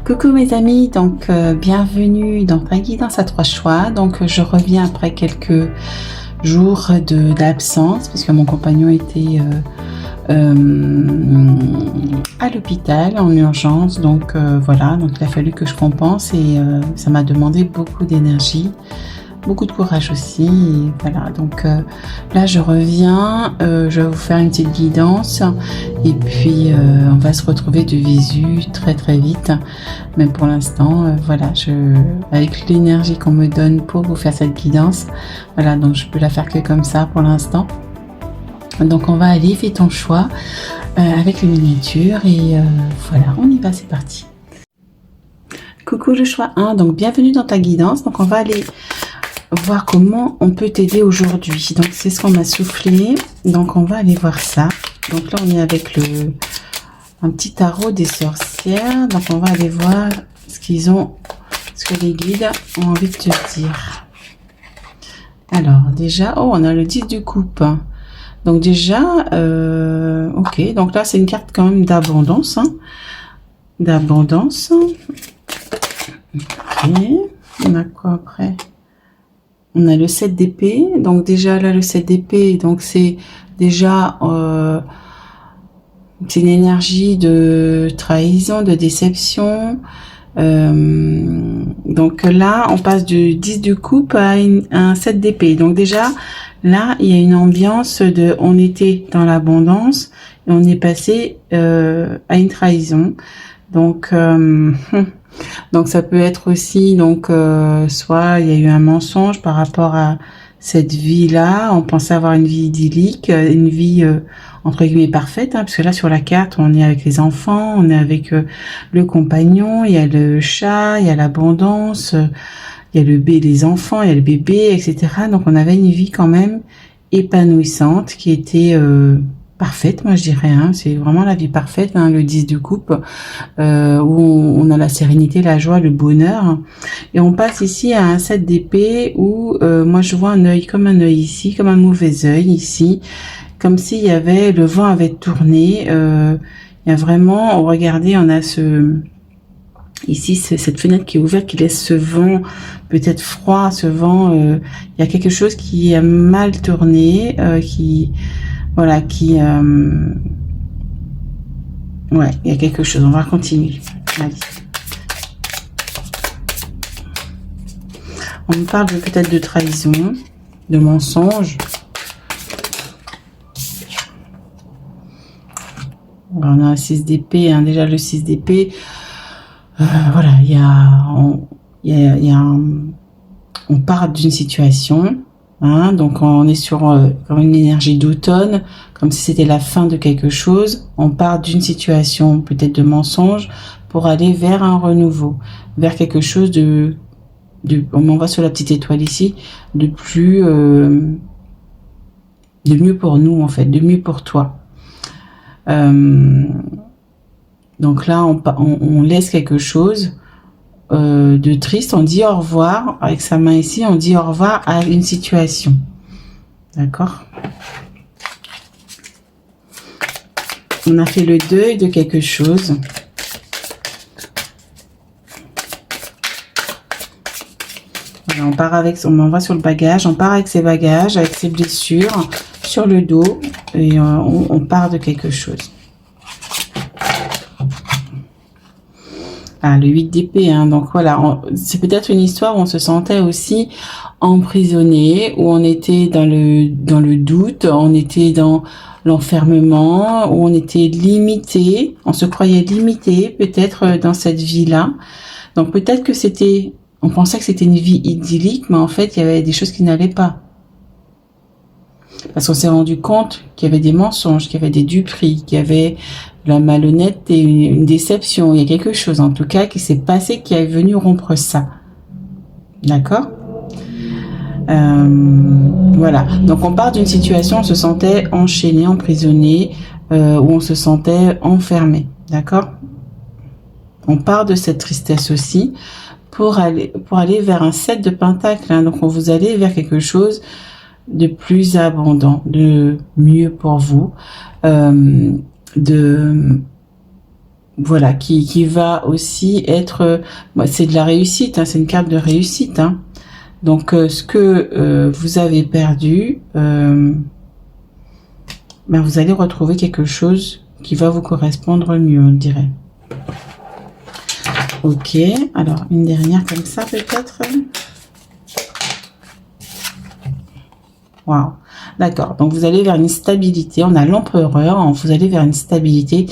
Coucou mes amis, donc bienvenue dans ta guidance à trois choix. Donc je reviens après quelques jours d'absence parce que mon compagnon était à l'hôpital en urgence. Donc voilà, donc il a fallu que je compense et ça m'a demandé beaucoup d'énergie, beaucoup de courage aussi. Et voilà, donc là je reviens, je vais vous faire une petite guidance et puis on va se retrouver de visu très vite. Mais pour l'instant, voilà, avec l'énergie qu'on me donne pour vous faire cette guidance, voilà, donc je peux la faire que comme ça pour l'instant. Donc on va aller, fais ton choix avec les miniatures et voilà, on y va, c'est parti. Coucou le choix 1, donc bienvenue dans ta guidance. Donc on va aller voir comment on peut t'aider aujourd'hui. Donc c'est ce qu'on m'a soufflé, donc on va aller voir ça. Donc là on est avec un petit tarot des sorcières, donc on va aller voir ce que les guides ont envie de te dire. Alors déjà, oh, on a le 10 de coupe. Donc déjà, ok, donc là c'est une carte quand même d'abondance, hein, d'abondance. Ok, on a quoi après? On a le 7 d'épée, donc déjà là le 7 d'épée, donc c'est déjà c'est une énergie de trahison, de déception. Donc là on passe du 10 de coupe à un 7 d'épée. Donc déjà là il y a une ambiance de, on était dans l'abondance et on est passé à une trahison. Donc donc ça peut être aussi, donc soit il y a eu un mensonge par rapport à cette vie-là, on pensait avoir une vie idyllique, une vie entre guillemets parfaite, hein, parce que là sur la carte on est avec les enfants, on est avec le compagnon, il y a le chat, il y a l'abondance, il y a les enfants, il y a le bébé, etc. Donc on avait une vie quand même épanouissante qui était parfaite, moi je dirais, hein, c'est vraiment la vie parfaite, hein, le 10 de coupe, où on a la sérénité, la joie, le bonheur. Et on passe ici à un 7 d'épée où moi je vois un œil, comme un œil ici, comme un mauvais œil ici, comme s'il y avait, le vent avait tourné, il y a vraiment, regardez, on a ici cette fenêtre qui est ouverte, qui laisse ce vent peut-être froid, ce vent, il y a quelque chose qui a mal tourné, voilà, ouais, il y a quelque chose. On va continuer. Allez. On me parle peut-être de trahison, de mensonge. On a un 6 d'épée, hein, déjà le 6 d'épée. Voilà, on part d'une situation. Hein, donc on est sur comme une énergie d'automne, comme si c'était la fin de quelque chose. On part d'une situation peut-être de mensonge pour aller vers un renouveau, vers quelque chose on m'envoie sur la petite étoile ici, de mieux pour nous en fait, de mieux pour toi. Donc là on laisse quelque chose de triste, on dit au revoir, avec sa main ici, on dit au revoir à une situation. D'accord? On a fait le deuil de quelque chose. Voilà, on m'envoie sur le bagage, on part avec ses bagages, avec ses blessures, sur le dos, et on part de quelque chose. Ah, le 8 d'épée, hein, donc voilà, c'est peut-être une histoire où on se sentait aussi emprisonné, où on était dans le doute, on était dans l'enfermement, où on était limité, on se croyait limité peut-être dans cette vie-là. Donc peut-être que on pensait que c'était une vie idyllique, mais en fait il y avait des choses qui n'allaient pas. Parce qu'on s'est rendu compte qu'il y avait des mensonges, qu'il y avait des duperies, qu'il y avait la malhonnêteté, une déception. Il y a quelque chose, en tout cas, qui s'est passé, qui est venu rompre ça. D'accord? Voilà. Donc, on part d'une situation, on se sentait enchaîné, emprisonné, où on se sentait enfermé. D'accord? On part de cette tristesse aussi pour aller vers un 7 de pentacles. Hein. Donc, vous allez vers quelque chose de plus abondant, de mieux pour vous, voilà, qui va aussi être, c'est de la réussite, hein, c'est une carte de réussite, hein. Donc, ce que vous avez perdu, ben, vous allez retrouver quelque chose qui va vous correspondre mieux, on dirait. Ok, alors une dernière comme ça peut-être. Waouh, d'accord. Donc vous allez vers une stabilité. On a l'empereur. Vous allez vers une stabilité,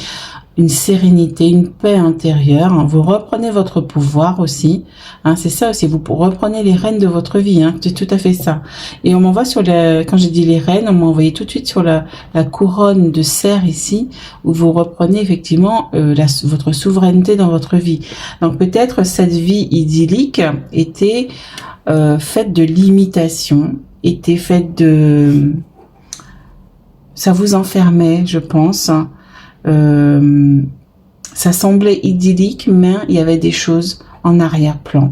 une sérénité, une paix intérieure. Vous reprenez votre pouvoir aussi. Hein, c'est ça aussi. Vous reprenez les rênes de votre vie. Hein, c'est tout à fait ça. Et on m'envoie sur quand j'ai dit les rênes, on m'a envoyé tout de suite sur la couronne de cerf ici, où vous reprenez effectivement votre souveraineté dans votre vie. Donc peut-être cette vie idyllique était faite de limitation, était faite de... Ça vous enfermait, je pense. Ça semblait idyllique, mais il y avait des choses en arrière-plan,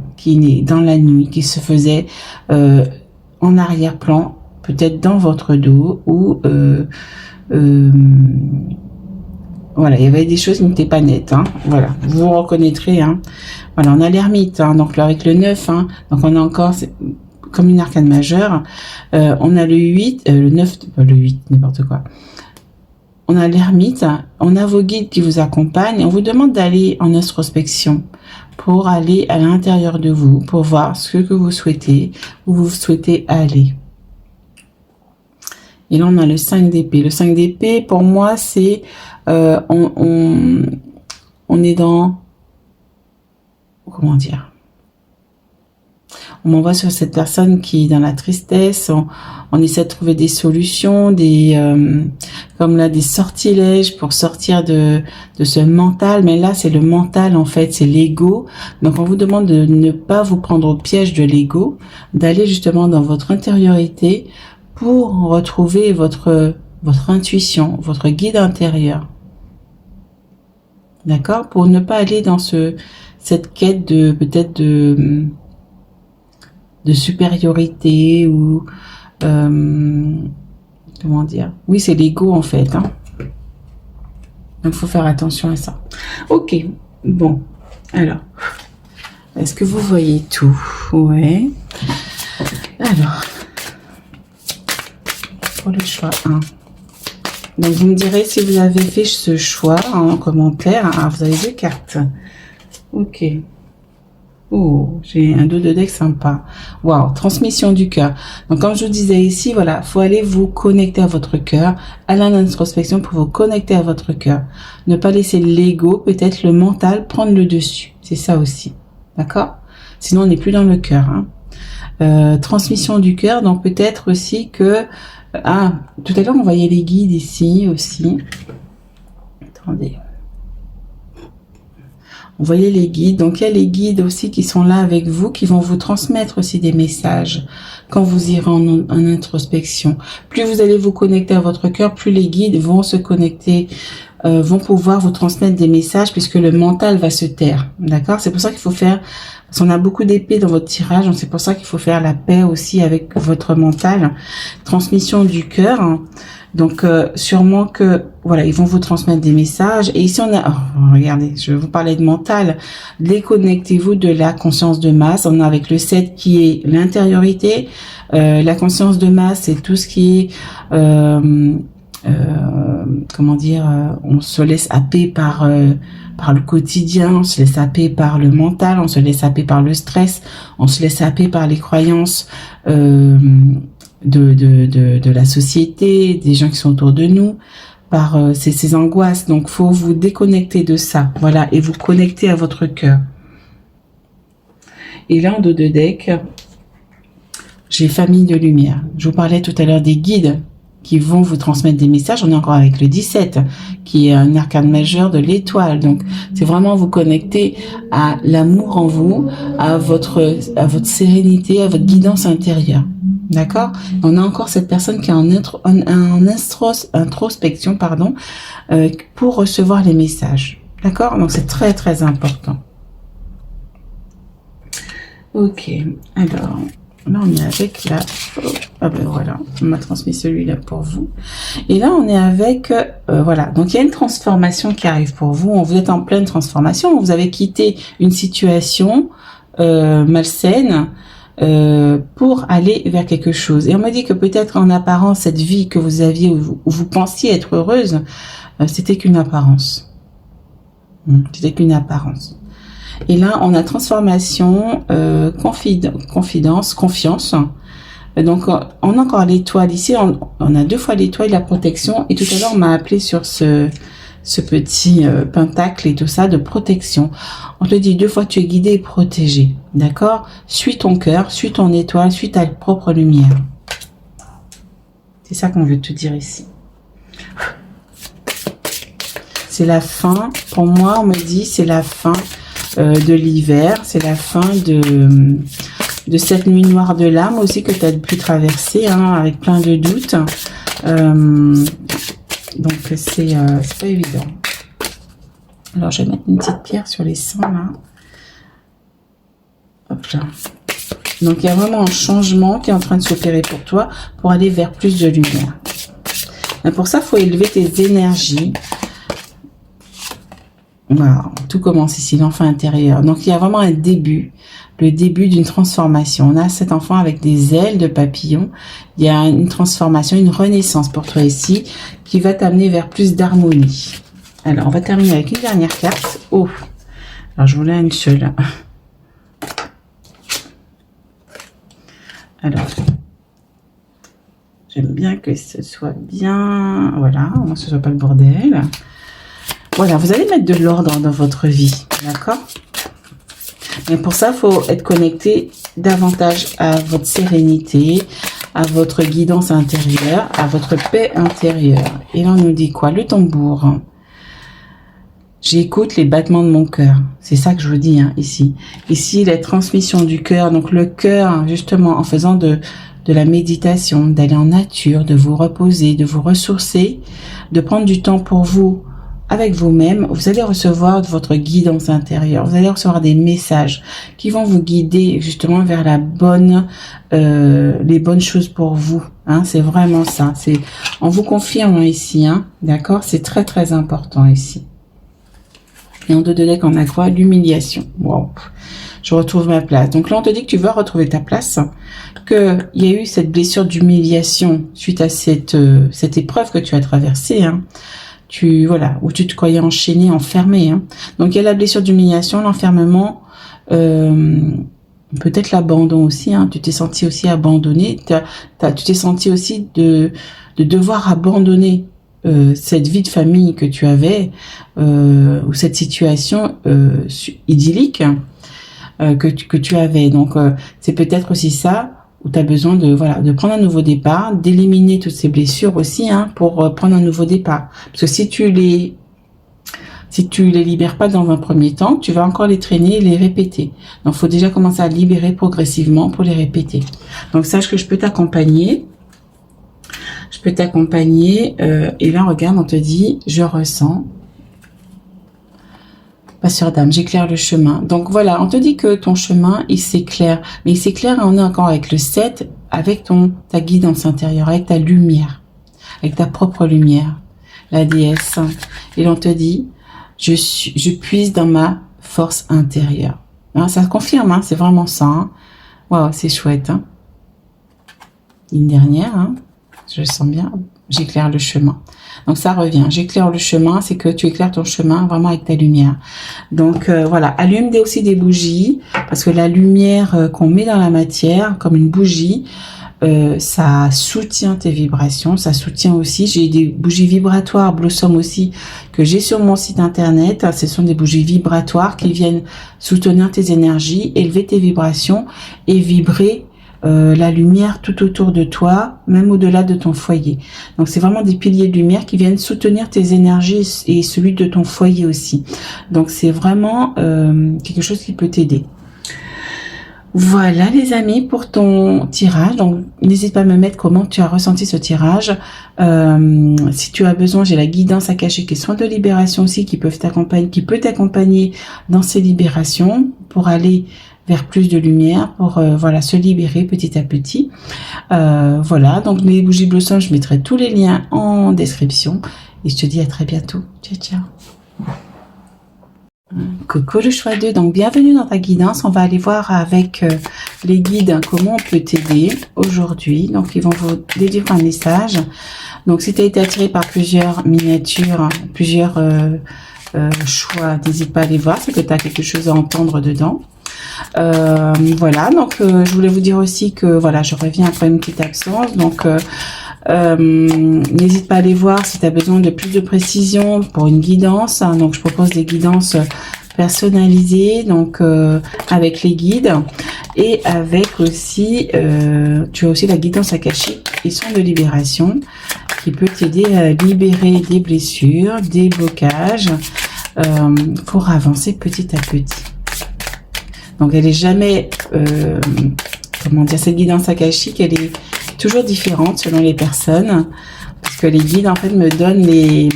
dans la nuit, qui se faisaient en arrière-plan, peut-être dans votre dos, ou... voilà, il y avait des choses qui n'étaient pas nettes, hein. Voilà, vous vous reconnaîtrez, hein. Voilà, on a l'ermite, hein, donc là, avec le 9, hein, donc on a encore... comme une arcane majeure, on a le 8, le 9, le 8, n'importe quoi. On a l'ermite, on a vos guides qui vous accompagnent, on vous demande d'aller en introspection pour aller à l'intérieur de vous, pour voir ce que vous souhaitez, où vous souhaitez aller. Et là, on a le 5 d'épée. Le 5 d'épée, pour moi, c'est... on est dans... Comment dire ? On m'envoie sur cette personne qui est dans la tristesse. On essaie de trouver des solutions, comme là, des sortilèges pour sortir de ce mental. Mais là, c'est le mental, en fait, c'est l'ego. Donc, on vous demande de ne pas vous prendre au piège de l'ego, d'aller justement dans votre intériorité pour retrouver votre intuition, votre guide intérieur. D'accord? Pour ne pas aller dans cette quête peut-être de supériorité ou comment dire, oui, c'est l'ego en fait, hein. Donc faut faire attention à ça. Ok, bon, alors est-ce que vous voyez tout? Ouais. Alors pour le choix 1, donc vous me direz si vous avez fait ce choix en commentaire. Ah, vous avez 2 cartes. Ok. Oh, j'ai un dos de deck sympa. Waouh, transmission du cœur. Donc, comme je vous disais ici, voilà, faut aller vous connecter à votre cœur, aller en introspection pour vous connecter à votre cœur. Ne pas laisser l'ego, peut-être le mental, prendre le dessus. C'est ça aussi. D'accord? Sinon, on n'est plus dans le cœur, hein. Transmission du cœur, donc peut-être aussi que... Ah, tout à l'heure, on voyait les guides ici aussi. Attendez. Vous voyez les guides, donc il y a les guides aussi qui sont là avec vous, qui vont vous transmettre aussi des messages quand vous irez en introspection. Plus vous allez vous connecter à votre cœur, plus les guides vont se connecter, vont pouvoir vous transmettre des messages puisque le mental va se taire. D'accord? C'est pour ça qu'il faut faire, parce qu'on a beaucoup d'épées dans votre tirage, donc c'est pour ça qu'il faut faire la paix aussi avec votre mental. Transmission du cœur, hein. Donc, sûrement que, voilà, ils vont vous transmettre des messages. Et ici, on a, oh, regardez, je vais vous parler de mental. Déconnectez-vous de la conscience de masse. On a avec le 7 qui est l'intériorité. La conscience de masse, c'est tout ce qui est, comment dire, on se laisse happer par le quotidien, on se laisse happer par le mental, on se laisse happer par le stress, on se laisse happer par les croyances, de la société, des gens qui sont autour de nous, par ces angoisses. Donc, faut vous déconnecter de ça, voilà, et vous connecter à votre cœur. Et là, en dos de deck, j'ai famille de lumière. Je vous parlais tout à l'heure des guides qui vont vous transmettre des messages. On est encore avec le 17, qui est un arcane majeur de l'étoile. Donc, c'est vraiment vous connecter à l'amour en vous, à votre sérénité, à votre guidance intérieure. D'accord? On a encore cette personne qui est en introspection, pardon, pour recevoir les messages. D'accord? Donc, c'est très, très important. Ok. Alors, Là, on est avec la... Ah ben voilà, on m'a transmis celui-là pour vous. Et là, on est avec... voilà, donc il y a une transformation qui arrive pour vous. Vous êtes en pleine transformation. Vous avez quitté une situation malsaine pour aller vers quelque chose. Et on m'a dit que peut-être en apparence, cette vie que vous aviez, où vous pensiez être heureuse, c'était qu'une apparence. C'était qu'une apparence. Et là, on a transformation, confidence, confiance. Donc, on a encore l'étoile ici. On a 2 fois l'étoile, la protection. Et tout à l'heure, on m'a appelé sur ce petit pentacle et tout ça de protection. On te dit 2 fois, tu es guidé et protégé. D'accord? Suis ton cœur, suis ton étoile, suis ta propre lumière. C'est ça qu'on veut te dire ici. C'est la fin. Pour moi, on me dit c'est la fin de l'hiver, c'est la fin de cette nuit noire de l'âme aussi que tu as pu traverser, hein, avec plein de doutes. Donc c'est pas évident. Alors je vais mettre une petite pierre sur les seins là. Hop là. Donc il y a vraiment un changement qui est en train de s'opérer pour toi pour aller vers plus de lumière. Et pour ça, il faut élever tes énergies. Wow, tout commence ici, l'enfant intérieur. Donc, il y a vraiment un début, le début d'une transformation. On a cet enfant avec des ailes de papillon. Il y a une transformation, une renaissance pour toi ici, qui va t'amener vers plus d'harmonie. Alors, on va terminer avec une dernière carte. Oh, alors je voulais une seule. Alors, j'aime bien que ce soit bien, voilà, au moins ce soit pas le bordel. Voilà, vous allez mettre de l'ordre dans votre vie, d'accord? Mais pour ça, il faut être connecté davantage à votre sérénité, à votre guidance intérieure, à votre paix intérieure. Et là, on nous dit quoi? Le tambour. J'écoute les battements de mon cœur. C'est ça que je vous dis, hein, ici. Ici, la transmission du cœur. Donc, le cœur, justement, en faisant de la méditation, d'aller en nature, de vous reposer, de vous ressourcer, de prendre du temps pour vous, avec vous-même, vous allez recevoir votre guidance intérieure. Vous allez recevoir des messages qui vont vous guider justement vers la bonne, les bonnes choses pour vous. Hein, c'est vraiment ça. C'est, on vous confirme ici, hein, d'accord. C'est très très important ici. Et en 2 de deck, on a quoi? L'humiliation. Wow. Je retrouve ma place. Donc là, on te dit que tu vas retrouver ta place, que il y a eu cette blessure d'humiliation suite à cette épreuve que tu as traversée, hein. Voilà, où tu te croyais enchaîné, enfermé, hein. Donc il y a la blessure d'humiliation, l'enfermement, peut-être l'abandon aussi, hein. Tu t'es senti aussi abandonné, tu t'es senti aussi de devoir abandonner cette vie de famille que tu avais, ou cette situation idyllique que tu avais. Donc c'est peut-être aussi ça, où tu as besoin de prendre un nouveau départ, d'éliminer toutes ces blessures aussi, hein, pour prendre un nouveau départ. Parce que si tu les libères pas dans un premier temps, tu vas encore les traîner et les répéter. Donc, il faut déjà commencer à libérer progressivement pour les répéter. Donc, sache que je peux t'accompagner. Je peux t'accompagner. Et là, regarde, on te dit, je ressens. Passeur d'âme, j'éclaire le chemin. Donc voilà, on te dit que ton chemin, il s'éclaire. Mais il s'éclaire, on est encore avec le 7, avec ta guidance intérieure, avec ta lumière, avec ta propre lumière, la déesse. Et là, on te dit, je puise dans ma force intérieure. Hein, ça confirme, hein, c'est vraiment ça. Hein. Waouh, c'est chouette. Hein. Une dernière, hein, je le sens bien. J'éclaire le chemin. Donc ça revient, j'éclaire le chemin, c'est que tu éclaires ton chemin vraiment avec ta lumière. Donc voilà, allume aussi des bougies, parce que la lumière qu'on met dans la matière, comme une bougie, ça soutient tes vibrations, ça soutient aussi, j'ai des bougies vibratoires Blossom aussi, que j'ai sur mon site internet. Ce sont des bougies vibratoires qui viennent soutenir tes énergies, élever tes vibrations et vibrer la lumière tout autour de toi, même au-delà de ton foyer. Donc c'est vraiment des piliers de lumière qui viennent soutenir tes énergies et celui de ton foyer aussi. Donc c'est vraiment quelque chose qui peut t'aider. Voilà les amis pour ton tirage. Donc n'hésite pas à me mettre comment tu as ressenti ce tirage. Si tu as besoin, j'ai la guidance akashique et soins de libération aussi qui peut t'accompagner dans ces libérations pour aller vers plus de lumière pour voilà, se libérer petit à petit. Voilà, donc mes bougies blossom, je mettrai tous les liens en description et je te dis à très bientôt. Ciao, ciao. Coucou le choix 2, donc bienvenue dans ta guidance. On va aller voir avec les guides comment on peut t'aider aujourd'hui. Donc ils vont vous délivrer un message. Donc si tu as été attiré par plusieurs miniatures, plusieurs choix, n'hésite pas à les voir, c'est que tu as quelque chose à entendre dedans. Voilà, donc je voulais vous dire aussi que voilà, je reviens après une petite absence, donc n'hésite pas à aller voir si tu as besoin de plus de précision pour une guidance, hein. Donc je propose des guidances personnalisées, donc avec les guides, et avec aussi tu as aussi la guidance akashique et son de libération qui peut t'aider à libérer des blessures, des blocages pour avancer petit à petit. Donc elle est jamais comment dire, cette guidance akashique, elle est toujours différente selon les personnes, parce que les guides en fait me donnent les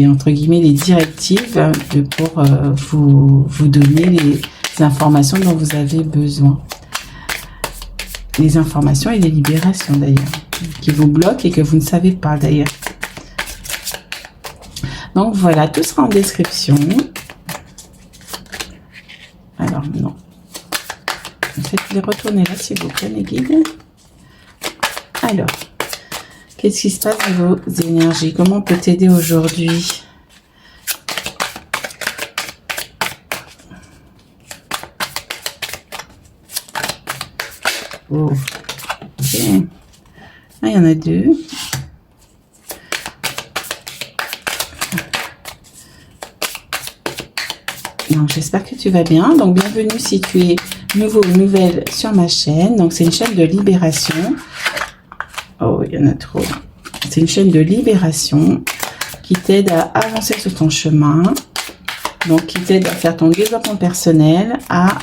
entre guillemets les directives pour vous donner les informations dont vous avez besoin, les informations et les libérations d'ailleurs qui vous bloquent et que vous ne savez pas d'ailleurs. Donc voilà, tout sera en description. Alors non, faites-les retourner là s'il vous plaît, mes guides. Alors, qu'est-ce qui se passe dans vos énergies? Comment on peut t'aider aujourd'hui? Oh, ok. Ah, il y en a deux. Donc, j'espère que tu vas bien. Donc, bienvenue si tu es nouveau ou nouvelle sur ma chaîne. Donc, c'est une chaîne de libération. Oh, il y en a trop. C'est une chaîne de libération qui t'aide à avancer sur ton chemin. Donc, qui t'aide à faire ton développement personnel, à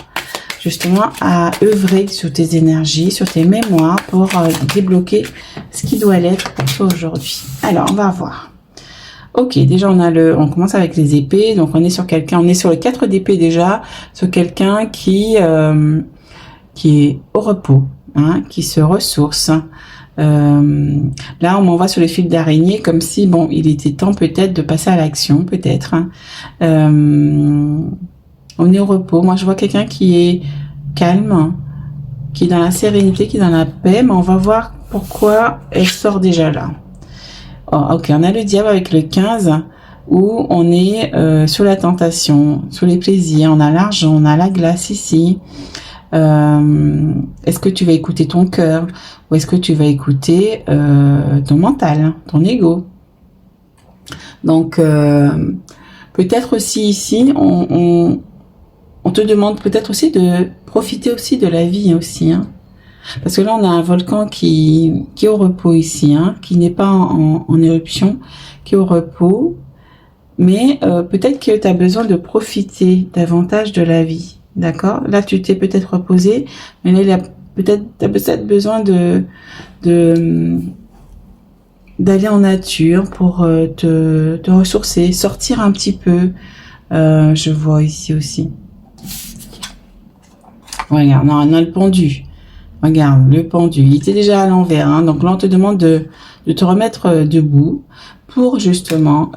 justement à œuvrer sur tes énergies, sur tes mémoires pour débloquer ce qui doit l'être pour toi aujourd'hui. Alors, on va voir. Ok, déjà on commence avec les épées, donc on est sur quelqu'un, on est sur le 4 d'épée déjà, sur quelqu'un qui est au repos, hein, qui se ressource. Là on m'envoie sur le fil d'araignée comme si bon il était temps peut-être de passer à l'action, peut-être. On est au repos. Moi je vois quelqu'un qui est calme, qui est dans la sérénité, qui est dans la paix, mais on va voir pourquoi elle sort déjà là. Oh, ok, on a le diable avec le 15 où on est sur la tentation, sur les plaisirs, on a l'argent, on a la glace ici. Est-ce que tu vas écouter ton cœur ou est-ce que tu vas écouter ton mental, ton ego? Donc peut-être aussi ici on te demande peut-être aussi de profiter aussi de la vie aussi, hein. Parce que là, on a un volcan qui est au repos ici, hein, qui n'est pas en éruption, qui est au repos. Mais peut-être que tu as besoin de profiter davantage de la vie. D'accord? Là, tu t'es peut-être reposé, mais là, tu as peut-être besoin d'aller en nature pour te ressourcer, sortir un petit peu. Je vois ici aussi. Regarde, on a le pendu. Regarde, le pendu, il était déjà à l'envers, hein, donc là on te demande de te remettre debout pour justement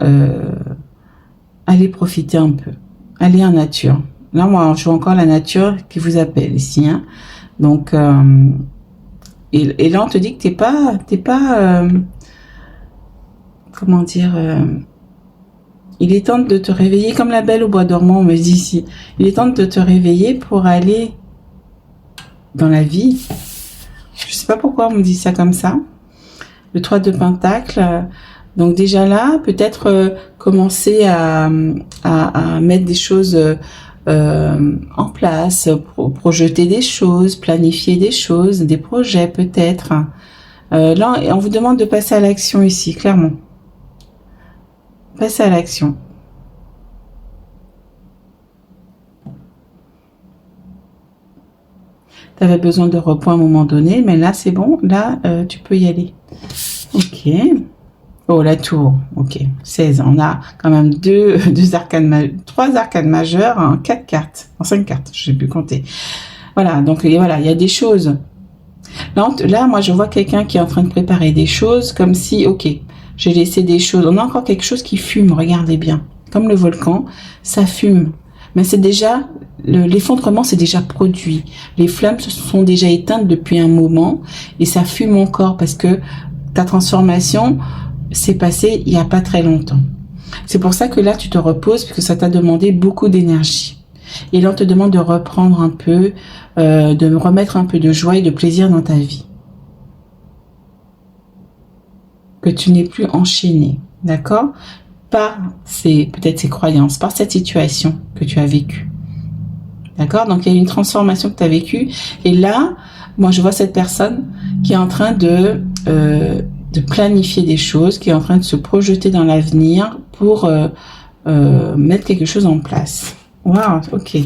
aller profiter un peu, aller en nature. Là moi je vois encore la nature qui vous appelle ici, hein. Donc et là on te dit que t'es pas comment dire, il est temps de te réveiller comme la belle au bois dormant, on me dit ici. Il est temps de te réveiller pour aller dans la vie. Je sais pas pourquoi on me dit ça comme ça. Le 3 de Pentacle. Donc déjà là, peut-être commencer à mettre des choses en place, projeter des choses, planifier des choses, des projets peut-être. Là, on vous demande de passer à l'action ici, clairement. Passer à l'action. Tu avais besoin de repos à un moment donné, mais là c'est bon, là tu peux y aller. Ok. Oh, la tour. Ok. 16. On a quand même trois arcanes majeures en 4 cartes. En 5 cartes. Je sais plus compter. Voilà. Donc, voilà. Il y a des choses. Là, moi, je vois quelqu'un qui est en train de préparer des choses comme si, ok, j'ai laissé des choses. On a encore quelque chose qui fume. Regardez bien. Comme le volcan, ça fume. Mais c'est déjà, l'effondrement c'est déjà produit. Les flammes se sont déjà éteintes depuis un moment et ça fume encore parce que ta transformation s'est passée il n'y a pas très longtemps. C'est pour ça que là tu te reposes parce que ça t'a demandé beaucoup d'énergie. Et là on te demande de reprendre un peu, de remettre un peu de joie et de plaisir dans ta vie. Que tu n'es plus enchaîné, d'accord ? Par peut-être ces croyances, par cette situation que tu as vécue. D'accord? Donc, il y a une transformation que tu as vécue. Et là, moi, je vois cette personne qui est en train de planifier des choses, qui est en train de se projeter dans l'avenir pour mettre quelque chose en place. Waouh, ok.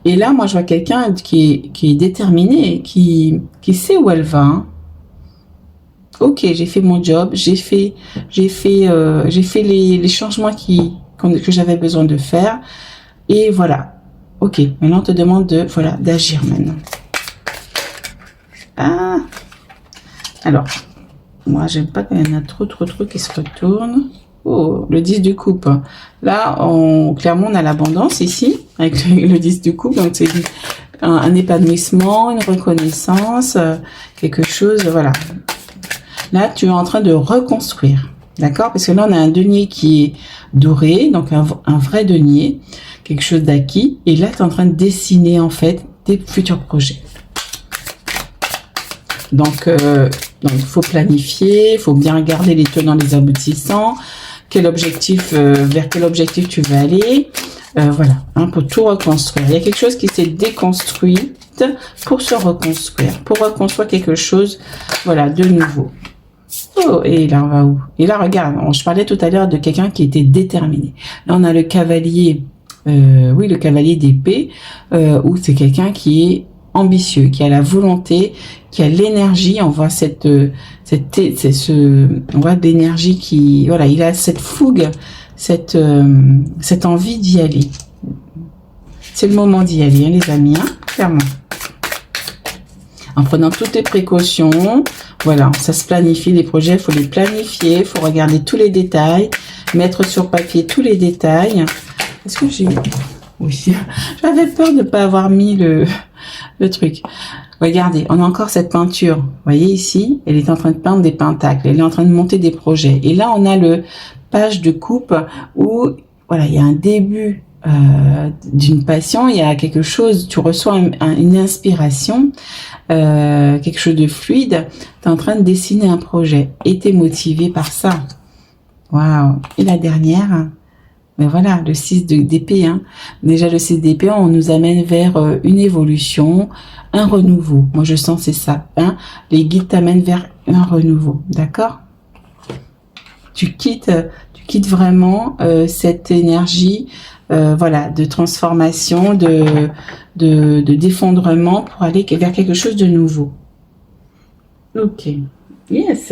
Et là, moi, je vois quelqu'un qui est déterminé, qui sait où elle va. Hein. Ok, j'ai fait mon job, j'ai fait les changements que j'avais besoin de faire. Et voilà. Ok, maintenant on te demande d'agir maintenant. Ah. Alors, moi j'aime pas quand il y en a trop qui se retournent. Oh, le 10 de coupe. Là, clairement, on a l'abondance ici, avec le 10 de coupe. Donc, c'est un épanouissement, une reconnaissance, quelque chose, voilà. Là, tu es en train de reconstruire, d'accord? Parce que là, on a un denier qui est doré, donc un vrai denier, quelque chose d'acquis. Et là, tu es en train de dessiner, en fait, tes futurs projets. Donc, il faut planifier, il faut bien regarder les tenants, les aboutissants, vers quel objectif tu veux aller. Voilà, hein, pour tout reconstruire. Il y a quelque chose qui s'est déconstruit pour se reconstruire, pour reconstruire quelque chose, voilà, de nouveau. Oh, et là, on va où? Et là, regarde, je parlais tout à l'heure de quelqu'un qui était déterminé. Là, on a le cavalier, le cavalier d'épée, où c'est quelqu'un qui est ambitieux, qui a la volonté, qui a l'énergie. On voit on voit de l'énergie qui, voilà, il a cette fougue, cette envie d'y aller. C'est le moment d'y aller, hein, les amis, hein, clairement. En prenant toutes les précautions, voilà, ça se planifie, les projets, il faut les planifier, il faut regarder tous les détails, mettre sur papier tous les détails. Est-ce que j'ai... Oui, j'avais peur de ne pas avoir mis le truc. Regardez, on a encore cette peinture. Vous voyez ici, elle est en train de peindre des pentacles, elle est en train de monter des projets. Et là, on a le page de coupe où, voilà, il y a un début d'une passion, il y a quelque chose, tu reçois une inspiration, quelque chose de fluide, tu es en train de dessiner un projet et tu es motivé par ça. Waouh. Et la dernière, mais voilà, le 6 d'épée. Hein. Déjà, le 6 d'épée, on nous amène vers une évolution, un renouveau. Moi, je sens c'est ça. Hein. Les guides t'amènent vers un renouveau. D'accord? Tu quittes vraiment cette énergie voilà, de transformation, de d'effondrement pour aller vers quelque chose de nouveau. Ok. Yes.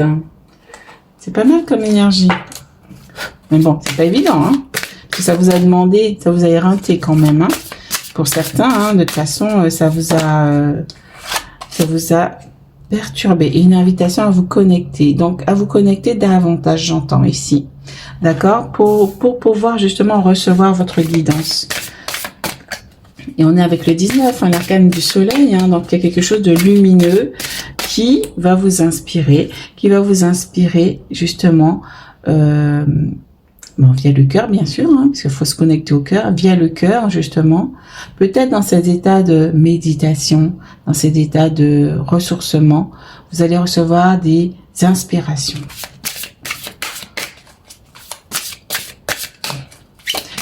C'est pas mal comme énergie. Mais bon, c'est pas évident, hein. Parce que ça vous a demandé, ça vous a éreinté quand même, hein. Pour certains, hein, de toute façon, ça vous a perturbé. Et une invitation à vous connecter. Donc, à vous connecter davantage, j'entends ici. D'accord? Pour pouvoir justement recevoir votre guidance. Et on est avec le 19, hein, l'arcane du soleil. Hein, donc, il y a quelque chose de lumineux qui va vous inspirer. Justement via le cœur, bien sûr, hein, parce qu'il faut se connecter au cœur, via le cœur, justement. Peut-être dans cet état de méditation, dans cet état de ressourcement, vous allez recevoir des inspirations.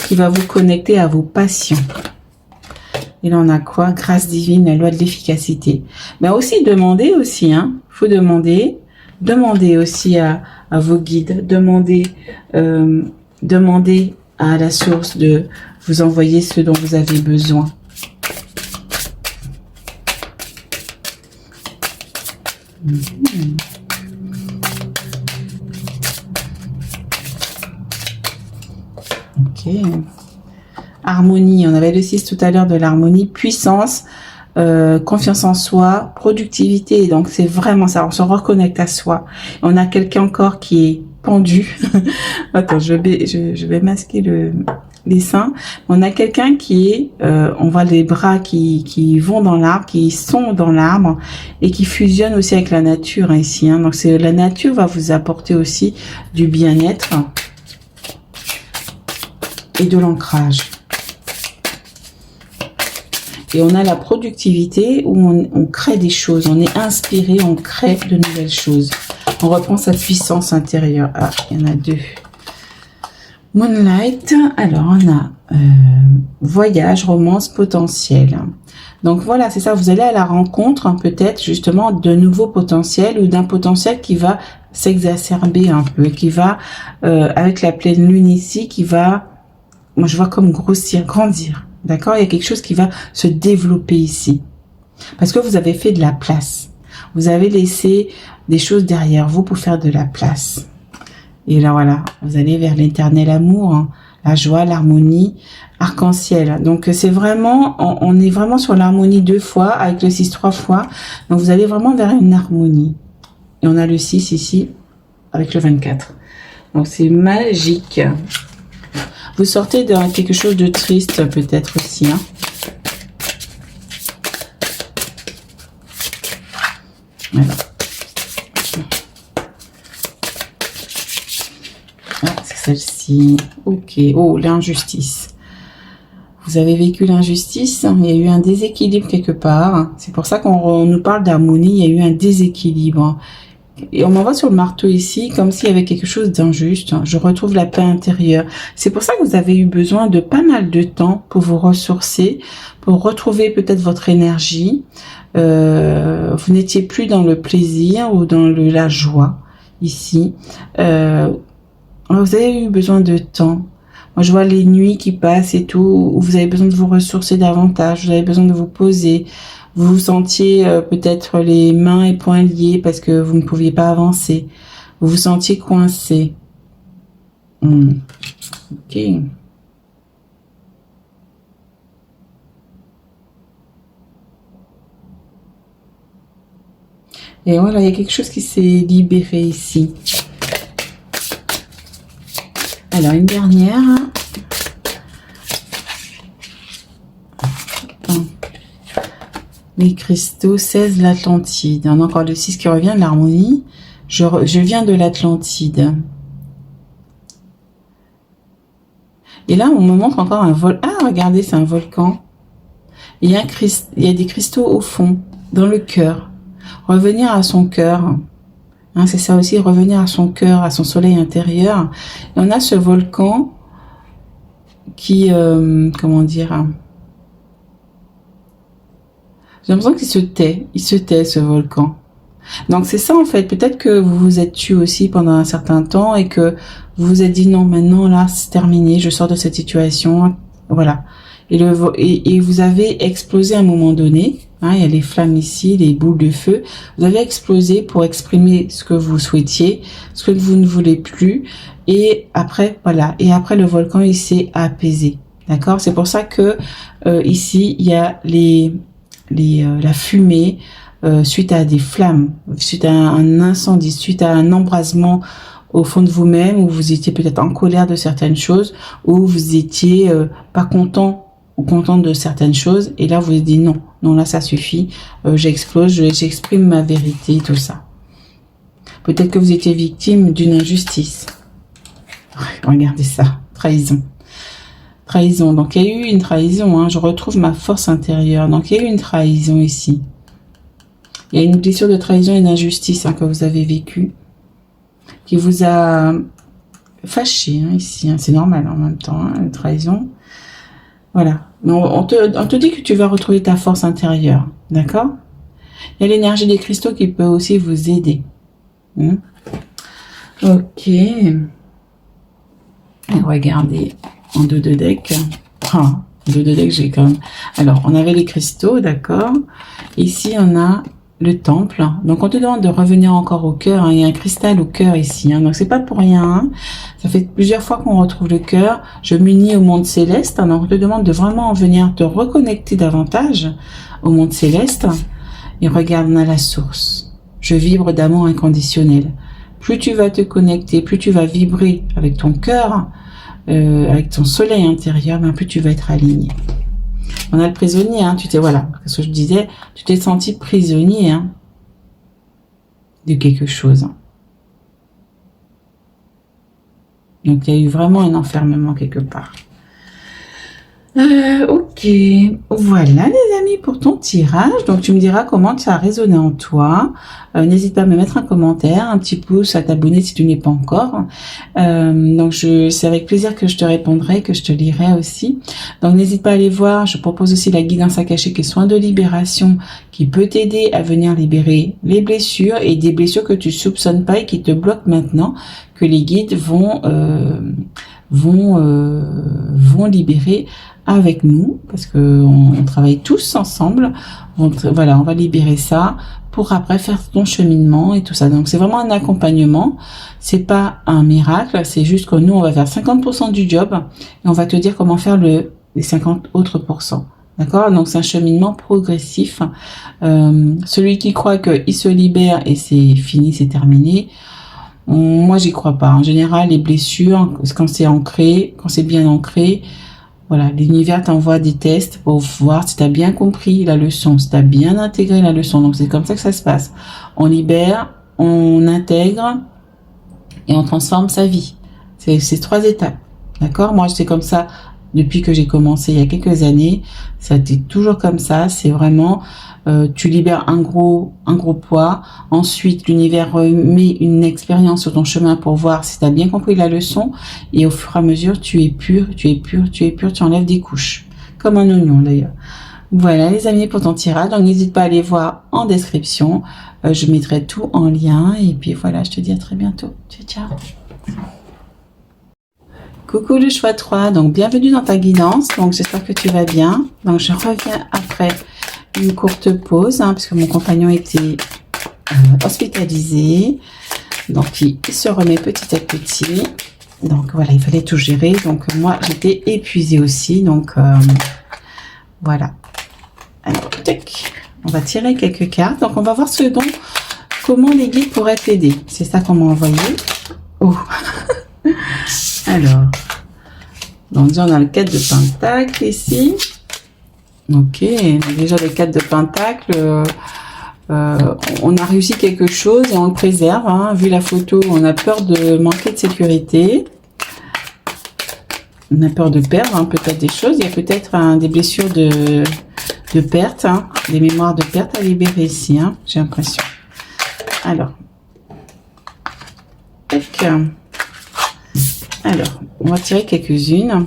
Qui va vous connecter à vos passions. Et là, on a quoi? Grâce divine, la loi de l'efficacité. Mais aussi, demandez aussi, hein. Faut demander aussi à vos guides. Demandez à la source de vous envoyer ce dont vous avez besoin. Ok. Harmonie, on avait le 6 tout à l'heure de l'harmonie, puissance, confiance en soi, productivité. Donc c'est vraiment ça, on se reconnecte à soi. On a quelqu'un encore qui est pendu. Attends, je vais masquer les seins. On a quelqu'un qui est, on voit les bras qui vont dans l'arbre, qui sont dans l'arbre et qui fusionnent aussi avec la nature, hein, ici. Hein. Donc c'est la nature va vous apporter aussi du bien-être et de l'ancrage. Et on a la productivité où on crée des choses, on est inspiré, on crée de nouvelles choses. On reprend sa puissance intérieure. Ah, il y en a deux. Moonlight, alors on a voyage, romance, potentiel. Donc voilà, c'est ça, vous allez à la rencontre peut-être justement de nouveaux potentiels ou d'un potentiel qui va s'exacerber un peu, qui va, avec la pleine lune ici, qui va, moi je vois comme grossir, grandir. D'accord? Il y a quelque chose qui va se développer ici. Parce que vous avez fait de la place. Vous avez laissé des choses derrière vous pour faire de la place. Et là, voilà, vous allez vers l'éternel amour, hein, la joie, l'harmonie, arc-en-ciel. Donc, c'est vraiment, on est vraiment sur l'harmonie 2 fois, avec le 6 3 fois. Donc, vous allez vraiment vers une harmonie. Et on a le 6 ici, avec le 24. Donc, c'est magique. Vous sortez de quelque chose de triste, peut-être aussi. Hein. Voilà. Ah, c'est celle-ci. Ok. Oh, l'injustice. Vous avez vécu l'injustice. Il y a eu un déséquilibre quelque part. C'est pour ça qu'on nous parle d'harmonie. Il y a eu un déséquilibre. Et on m'envoie sur le marteau ici, comme s'il y avait quelque chose d'injuste. Je retrouve la paix intérieure. C'est pour ça que vous avez eu besoin de pas mal de temps pour vous ressourcer, pour retrouver peut-être votre énergie. Vous n'étiez plus dans le plaisir ou dans la joie ici. Vous avez eu besoin de temps. Moi, je vois les nuits qui passent et tout, où vous avez besoin de vous ressourcer davantage, vous avez besoin de vous poser. Vous vous sentiez peut-être les mains et poings liés parce que vous ne pouviez pas avancer. Vous vous sentiez coincé. Ok. Et voilà, il y a quelque chose qui s'est libéré ici. Alors, une dernière. Les cristaux, 16, l'Atlantide. On a encore le 6 qui revient, l'harmonie. Je viens de l'Atlantide. Et là, on me montre encore un volcan. Ah, regardez, c'est un volcan. Il y a des cristaux au fond, dans le cœur. Revenir à son cœur. Hein, c'est ça aussi, revenir à son cœur, à son soleil intérieur. Et on a ce volcan qui, comment dire... J'ai l'impression qu'il se tait ce volcan. Donc c'est ça en fait, peut-être que vous vous êtes tué aussi pendant un certain temps et que vous vous êtes dit non, maintenant là c'est terminé, je sors de cette situation, voilà. Et vous avez explosé à un moment donné, hein, il y a les flammes ici, les boules de feu, vous avez explosé pour exprimer ce que vous souhaitiez, ce que vous ne voulez plus, et après voilà, et après le volcan il s'est apaisé, d'accord? C'est pour ça que ici il y a la fumée suite à des flammes, suite à un incendie, suite à un embrasement au fond de vous-même, où vous étiez peut-être en colère de certaines choses, où vous étiez pas content ou contente de certaines choses, et là vous vous dites non, non là ça suffit, j'explose, j'exprime ma vérité, tout ça. Peut-être que vous étiez victime d'une injustice. Regardez ça, trahison. Trahison, donc il y a eu une trahison, hein. Je retrouve ma force intérieure, donc il y a eu une trahison ici. Il y a une blessure de trahison et d'injustice, hein, que vous avez vécue, qui vous a fâché, hein, ici, hein. C'est normal en même temps, hein, une trahison. Voilà, on te dit que tu vas retrouver ta force intérieure, d'accord? Il y a l'énergie des cristaux qui peut aussi vous aider. Ok. Et regardez. En deux de deck. Deux de deck, j'ai quand même... Alors, on avait les cristaux, d'accord. Ici, on a le temple. Donc on te demande de revenir encore au cœur, hein. Il y a un cristal au cœur ici, hein. Donc c'est pas pour rien, hein. Ça fait plusieurs fois qu'on retrouve le cœur. Je m'unis au monde céleste, hein. Donc on te demande de vraiment venir te reconnecter davantage au monde céleste. Et regarde, on a la source. Je vibre d'amour inconditionnel. Plus tu vas te connecter, plus tu vas vibrer avec ton cœur, avec ton soleil intérieur, ben plus tu vas être aligné. On a le prisonnier, hein, voilà, ce que je disais, tu t'es senti prisonnier, hein, de quelque chose. Donc il y a eu vraiment un enfermement quelque part. Ok, voilà les amis pour ton tirage. Donc tu me diras comment ça a résonné en toi. N'hésite pas à me mettre un commentaire, un petit pouce, à t'abonner si tu n'es pas encore. Donc c'est avec plaisir que je te répondrai, que je te lirai aussi. Donc n'hésite pas à aller voir. Je propose aussi la guidance akashique qui est soin de libération, qui peut t'aider à venir libérer les blessures et des blessures que tu soupçonnes pas et qui te bloquent maintenant, que les guides vont libérer avec nous, parce que on travaille tous ensemble. Voilà, on va libérer ça pour après faire ton cheminement et tout ça. Donc c'est vraiment un accompagnement, c'est pas un miracle, c'est juste que nous on va faire 50% du job et on va te dire comment faire les 50 autres pourcents. D'accord? Donc c'est un cheminement progressif. Celui qui croit qu'il se libère et c'est fini, c'est terminé, moi j'y crois pas. En général, les blessures, quand c'est ancré, quand c'est bien ancré, voilà, l'univers t'envoie des tests pour voir si tu as bien compris la leçon, si tu as bien intégré la leçon. Donc c'est comme ça que ça se passe. On libère, on intègre et on transforme sa vie. C'est 3 étapes. D'accord? Moi, c'est comme ça depuis que j'ai commencé il y a quelques années. Ça a été toujours comme ça. C'est vraiment, tu libères un gros poids. Ensuite, l'univers met une expérience sur ton chemin pour voir si tu as bien compris la leçon. Et au fur et à mesure, tu es pur, tu enlèves des couches. Comme un oignon d'ailleurs. Voilà les amis pour ton tirage. Donc n'hésite pas à aller voir en description. Je mettrai tout en lien. Et puis voilà, je te dis à très bientôt. Ciao, ciao. Coucou le choix 3, donc bienvenue dans ta guidance, donc j'espère que tu vas bien. Donc je reviens après une courte pause, hein, parce que mon compagnon était hospitalisé, donc il se remet petit à petit. Donc voilà, il fallait tout gérer, donc moi j'étais épuisée aussi, donc voilà. Alors, tac, on va tirer quelques cartes, donc on va voir comment les guides pourraient t'aider. C'est ça qu'on m'a envoyé. Oh. Alors, donc déjà on a le 4 de Pentacle ici. Ok, déjà le 4 de Pentacle, on a réussi quelque chose et on le préserve. Hein. Vu la photo, on a peur de manquer de sécurité. On a peur de perdre hein, peut-être des choses. Il y a peut-être des blessures de perte, hein, des mémoires de perte à libérer ici, hein, j'ai l'impression. Alors, alors, on va tirer quelques-unes.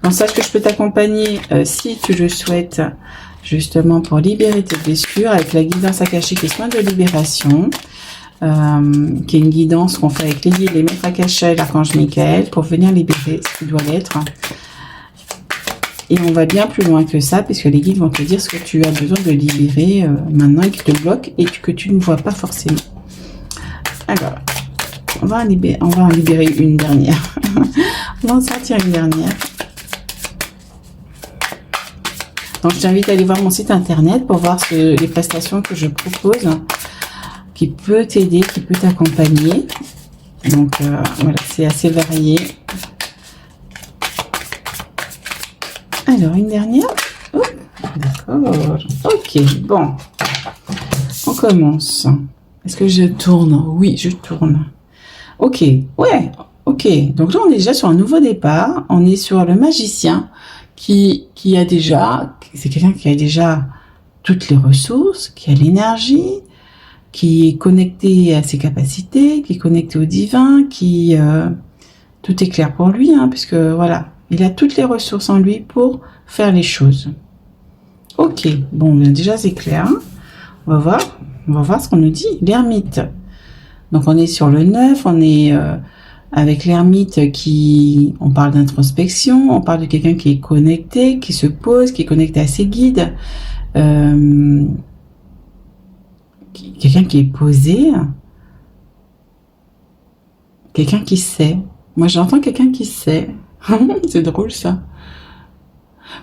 Donc, sache que je peux t'accompagner si tu le souhaites, justement pour libérer tes blessures avec la guidance akashique et soins de libération, qui est une guidance qu'on fait avec les guides, les maîtres akashiques et l'archange Michael pour venir libérer ce qui doit l'être. Et on va bien plus loin que ça, puisque les guides vont te dire ce que tu as besoin de libérer maintenant et qui te bloque et que tu ne vois pas forcément. Alors, on va en libérer une dernière. On va en sortir une dernière. Donc, je t'invite à aller voir mon site internet pour voir les prestations que je propose, qui peut t'aider, qui peut t'accompagner. Donc, voilà, c'est assez varié. Alors, une dernière. Oh, d'accord. Ok, bon. On commence. Est-ce que je tourne? Oui, je tourne. Ok, ouais, ok. Donc là, on est déjà sur un nouveau départ. On est sur le magicien qui a déjà... C'est quelqu'un qui a déjà toutes les ressources, qui a l'énergie, qui est connecté à ses capacités, qui est connecté au divin, qui... tout est clair pour lui, hein, puisque voilà, il a toutes les ressources en lui pour faire les choses. Ok, bon, déjà c'est clair. Hein. On va voir ce qu'on nous dit. L'ermite. Donc on est sur le 9, on est avec l'ermite on parle d'introspection, on parle de quelqu'un qui est connecté, qui se pose, qui est connecté à ses guides. quelqu'un qui est posé, quelqu'un qui sait. Moi, j'entends quelqu'un qui sait. C'est drôle, ça.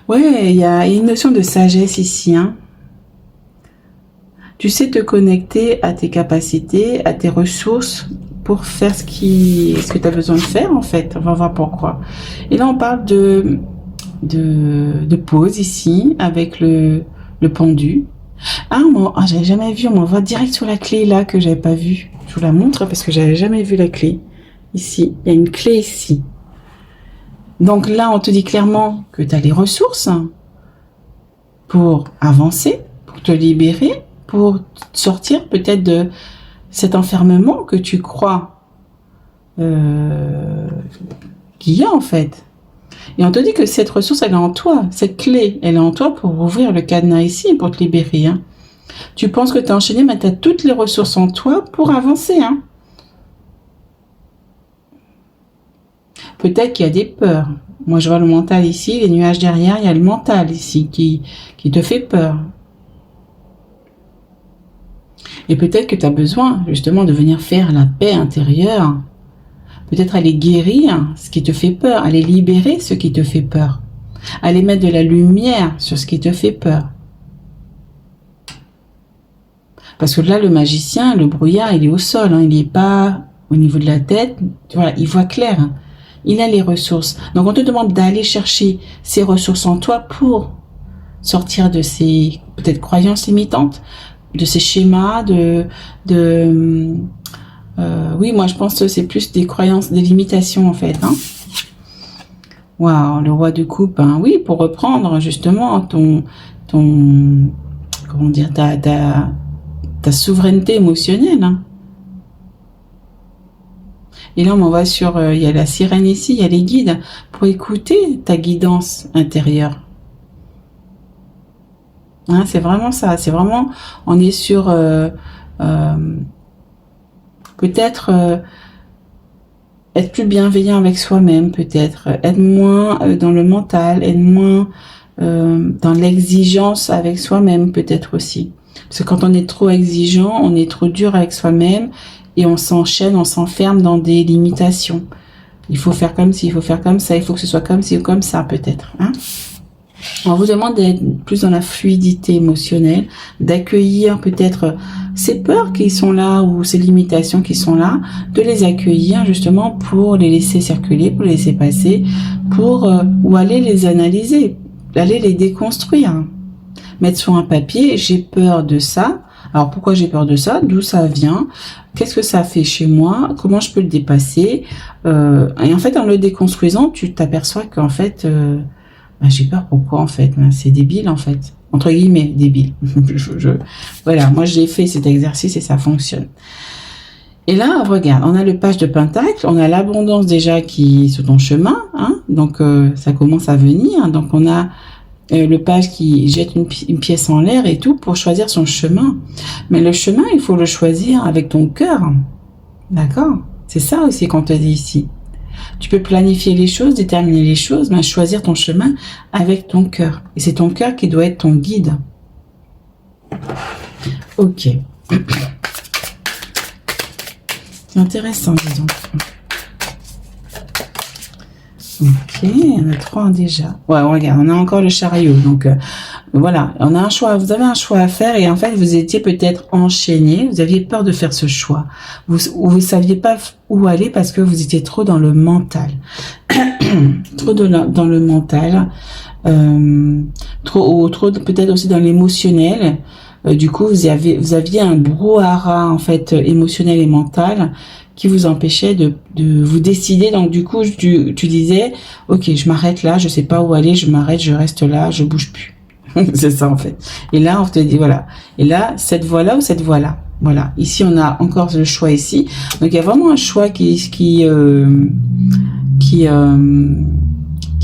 Ouais, il y a une notion de sagesse ici, hein. Tu sais te connecter à tes capacités, à tes ressources pour faire ce que tu as besoin de faire, en fait. On va voir pourquoi. Et là, on parle de pause ici, avec le pendu. Ah, j'avais jamais vu, on m'envoie direct sur la clé là, que j'avais pas vue. Je vous la montre parce que j'avais jamais vu la clé. Ici, il y a une clé ici. Donc là, on te dit clairement que tu as les ressources pour avancer, pour te libérer, pour sortir peut-être de cet enfermement que tu crois qu'il y a en fait. Et on te dit que cette ressource, elle est en toi. Cette clé, elle est en toi pour ouvrir le cadenas ici, pour te libérer. Hein. Tu penses que tu es enchaîné, mais tu as toutes les ressources en toi pour avancer. Hein. Peut-être qu'il y a des peurs. Moi, je vois le mental ici, les nuages derrière, il y a le mental ici qui te fait peur. Et peut-être que tu as besoin justement de venir faire la paix intérieure. Peut-être aller guérir ce qui te fait peur, aller libérer ce qui te fait peur. Aller mettre de la lumière sur ce qui te fait peur. Parce que là, le magicien, le brouillard, il est au sol, hein, il n'est pas au niveau de la tête. Voilà, il voit clair. Hein. Il a les ressources. Donc, on te demande d'aller chercher ces ressources en toi pour sortir de ces, peut-être, croyances limitantes, de ces schémas, oui, moi, je pense que c'est plus des croyances, des limitations, en fait. Hein. Waouh, le roi de coupe, hein. Oui, pour reprendre, justement, comment dire, ta souveraineté émotionnelle, hein. Et là, on m'envoie sur, il y a la sirène ici, il y a les guides, pour écouter ta guidance intérieure. Hein, c'est vraiment ça, c'est vraiment, on est sur, peut-être, être plus bienveillant avec soi-même, peut-être, être moins dans le mental, être moins dans l'exigence avec soi-même, peut-être aussi. Parce que quand on est trop exigeant, on est trop dur avec soi-même, et on s'enchaîne, on s'enferme dans des limitations. Il faut faire comme ci, il faut faire comme ça, il faut que ce soit comme ci ou comme ça, peut-être. Hein. On vous demande d'être plus dans la fluidité émotionnelle, d'accueillir peut-être ces peurs qui sont là ou ces limitations qui sont là, de les accueillir justement pour les laisser circuler, pour les laisser passer, ou aller les analyser, aller les déconstruire. Mettre sur un papier, j'ai peur de ça. Alors pourquoi j'ai peur de ça? D'où ça vient? Qu'est-ce que ça fait chez moi? Comment je peux le dépasser? Et en fait, en le déconstruisant, tu t'aperçois qu'en fait, j'ai peur. Pourquoi en fait? C'est débile en fait. Entre guillemets, débile. Voilà, moi j'ai fait cet exercice et ça fonctionne. Et là, regarde, on a le page de Pentacle, on a l'abondance déjà qui est sur ton chemin, hein, donc ça commence à venir. Donc on a le page qui jette une pièce en l'air et tout pour choisir son chemin. Mais le chemin, il faut le choisir avec ton cœur. D'accord? C'est ça aussi qu'on te dit ici. Tu peux planifier les choses, déterminer les choses, mais choisir ton chemin avec ton cœur. Et c'est ton cœur qui doit être ton guide. Ok. C'est intéressant, disons. Ok, on a 3 déjà. Ouais, regarde, on a encore le chariot. Donc, voilà, on a un choix. Vous avez un choix à faire et en fait, vous étiez peut-être enchaîné. Vous aviez peur de faire ce choix. Vous saviez pas où aller parce que vous étiez trop dans le mental. Trop dans le mental. Trop peut-être aussi dans l'émotionnel. Du coup, vous aviez un brouhaha en fait émotionnel et mental qui vous empêchait de vous décider. Donc du coup, tu disais, ok, je m'arrête là, je sais pas où aller, je m'arrête, je reste là, je bouge plus. C'est ça en fait. Et là, on te dit voilà. Et là, cette voie-là ou cette voie-là. Voilà. Ici, on a encore le choix ici. Donc il y a vraiment un choix qui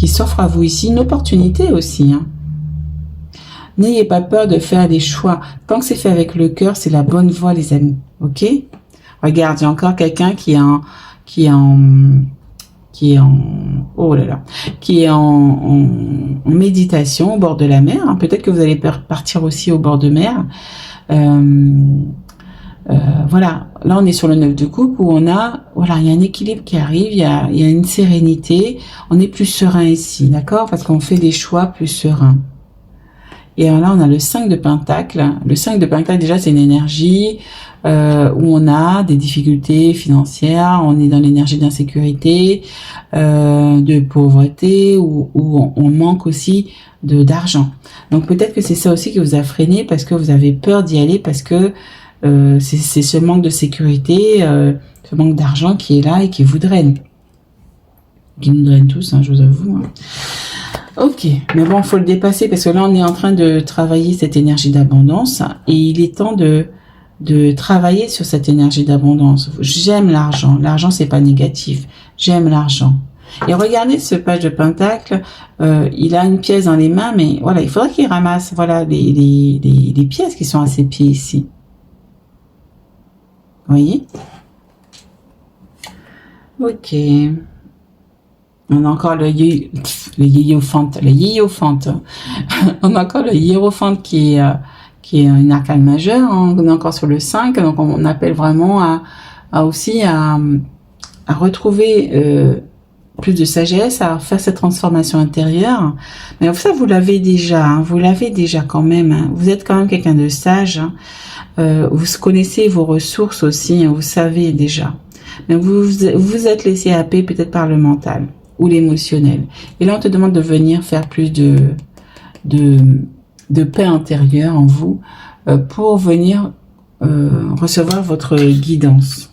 s'offre à vous ici, une opportunité aussi. Hein. N'ayez pas peur de faire des choix. Tant que c'est fait avec le cœur, c'est la bonne voie, les amis. Ok? Regarde, il y a encore quelqu'un qui est en méditation au bord de la mer. Peut-être que vous allez partir aussi au bord de mer. voilà, là on est sur le 9 de coupe où on a, voilà, il y a un équilibre qui arrive, il y a une sérénité, on est plus serein ici, d'accord, parce qu'on fait des choix plus sereins. Et là on a le 5 de pentacle. Le 5 de pentacle déjà c'est une énergie où on a des difficultés financières, on est dans l'énergie d'insécurité, de pauvreté, où on manque aussi d'argent. Donc peut-être que c'est ça aussi qui vous a freiné parce que vous avez peur d'y aller, parce que c'est ce manque de sécurité, ce manque d'argent qui est là et qui vous draine. Qui nous draine tous, hein, je vous avoue. Hein. Ok, mais bon, faut le dépasser parce que là, on est en train de travailler cette énergie d'abondance et il est temps de travailler sur cette énergie d'abondance. J'aime l'argent. L'argent, c'est pas négatif. J'aime l'argent. Et regardez ce page de pentacle. Il a une pièce dans les mains, mais voilà, il faudra qu'il ramasse, voilà, les pièces qui sont à ses pieds ici. Vous voyez? Ok. On a encore le hiérophante. On a encore le hiérophante qui est une arcane majeure. On est encore sur le 5. Donc, on appelle vraiment à retrouver plus de sagesse, à faire cette transformation intérieure. Mais ça, vous l'avez déjà. Hein, vous l'avez déjà quand même. Hein. Vous êtes quand même quelqu'un de sage. Hein. Vous connaissez vos ressources aussi. Hein, vous savez déjà. Mais vous êtes laissé happer peut-être par le mental ou l'émotionnel. Et là, on te demande de venir faire plus de paix intérieure en vous pour venir recevoir votre guidance.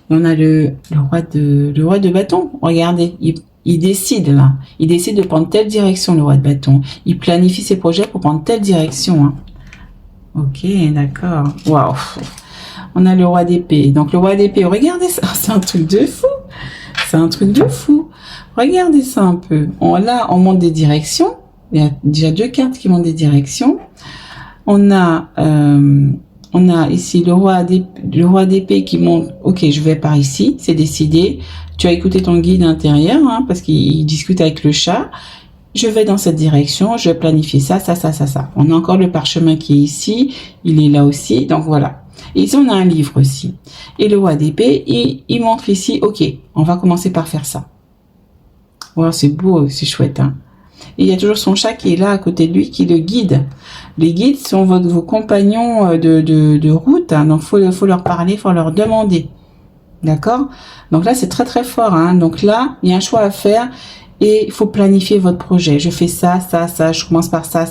Et on a le roi de bâton. Regardez, il décide là. Il décide de prendre telle direction, le roi de bâton. Il planifie ses projets pour prendre telle direction. Hein. Ok, d'accord. Waouh. On a le roi d'épée. Donc le roi d'épée, regardez ça, c'est un truc de fou. C'est un truc de fou. Regardez ça un peu. Là, on monte des directions. Il y a déjà 2 cartes qui montent des directions. On a ici le roi d'épée qui monte. Ok, je vais par ici. C'est décidé. Tu as écouté ton guide intérieur, hein, parce qu'il discute avec le chat. Je vais dans cette direction. Je vais planifier ça. On a encore le parchemin qui est ici. Il est là aussi. Donc voilà. Et ici, on a un livre aussi. Et le roi d'épée, il montre ici, ok, on va commencer par faire ça. Wow, c'est beau, c'est chouette. Hein. Et il y a toujours son chat qui est là à côté de lui, qui le guide. Les guides sont vos compagnons de route. Hein, donc, faut leur parler, faut leur demander. D'accord? Donc là, c'est très, très fort. Hein. Donc là, il y a un choix à faire. Et il faut planifier votre projet. Je fais ça, je commence par ça.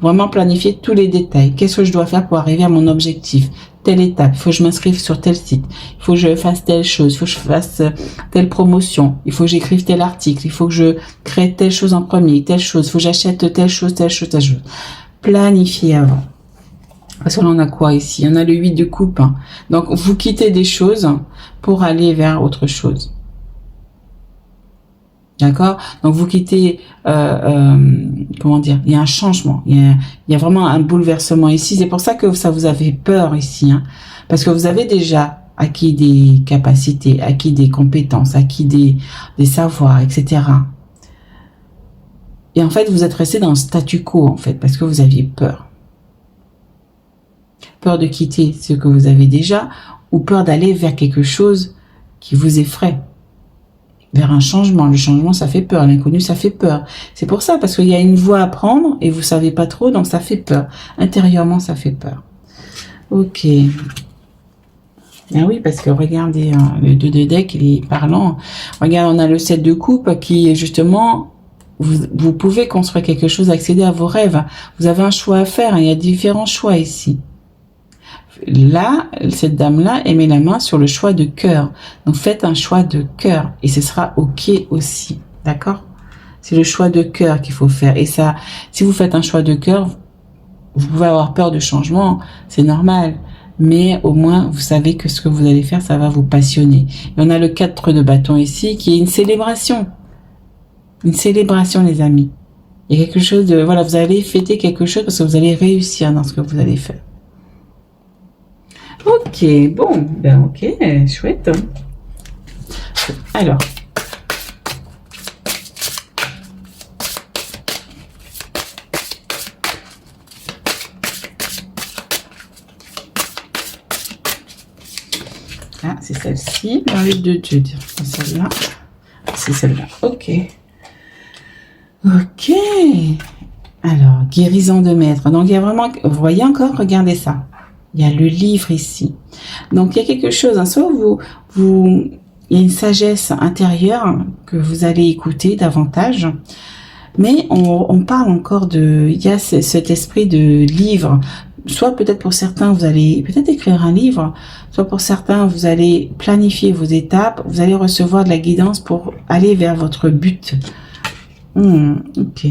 Vraiment planifier tous les détails. Qu'est-ce que je dois faire pour arriver à mon objectif? Telle étape, il faut que je m'inscrive sur tel site. Il faut que je fasse telle chose, il faut que je fasse telle promotion. Il faut que j'écrive tel article, il faut que je crée telle chose en premier, telle chose. Il faut que j'achète telle chose. Planifier avant. Parce que là, on a quoi ici? On a le 8 de coupe. Hein. Donc, vous quittez des choses pour aller vers autre chose. D'accord? Donc vous quittez, comment dire, il y a un changement, il y a vraiment un bouleversement ici. C'est pour ça que ça vous avez peur ici, hein, parce que vous avez déjà acquis des capacités, acquis des compétences, acquis des savoirs, etc. Et en fait, vous êtes resté dans le statu quo, en fait, parce que vous aviez peur. Peur de quitter ce que vous avez déjà, ou peur d'aller vers quelque chose qui vous effraie. Vers un changement. Le changement, ça fait peur. L'inconnu, ça fait peur. C'est pour ça, parce qu'il y a une voie à prendre et vous savez pas trop, donc ça fait peur. Intérieurement, ça fait peur. Ok. Ah oui, parce que regardez, hein, le 2 de deck, il est parlant. Regarde, on a le 7 de coupe qui est justement, vous pouvez construire quelque chose, accéder à vos rêves. Vous avez un choix à faire. Hein, il y a différents choix ici. Là, cette dame-là, elle met la main sur le choix de cœur. Donc, faites un choix de cœur et ce sera OK aussi. D'accord? C'est le choix de cœur qu'il faut faire. Et ça, si vous faites un choix de cœur, vous pouvez avoir peur de changement. C'est normal. Mais au moins, vous savez que ce que vous allez faire, ça va vous passionner. Et on a le 4 de bâton ici qui est une célébration. Une célébration, les amis. Il y a quelque chose de... Voilà, vous allez fêter quelque chose parce que vous allez réussir dans ce que vous allez faire. Ok, bon, ben ok, chouette. Alors, Ah, c'est celle-ci. Dans les deux Jude. Celle-là. C'est celle-là. Ok. Ok. Alors, guérison de maître. Donc, il y a vraiment... Vous voyez encore? Regardez ça. Il y a le livre ici. Donc, il y a quelque chose. Hein, soit il y a une sagesse intérieure que vous allez écouter davantage. Mais on parle encore de... Il y a cet esprit de livre. Soit peut-être pour certains, vous allez peut-être écrire un livre. Soit pour certains, vous allez planifier vos étapes. Vous allez recevoir de la guidance pour aller vers votre but. Ok.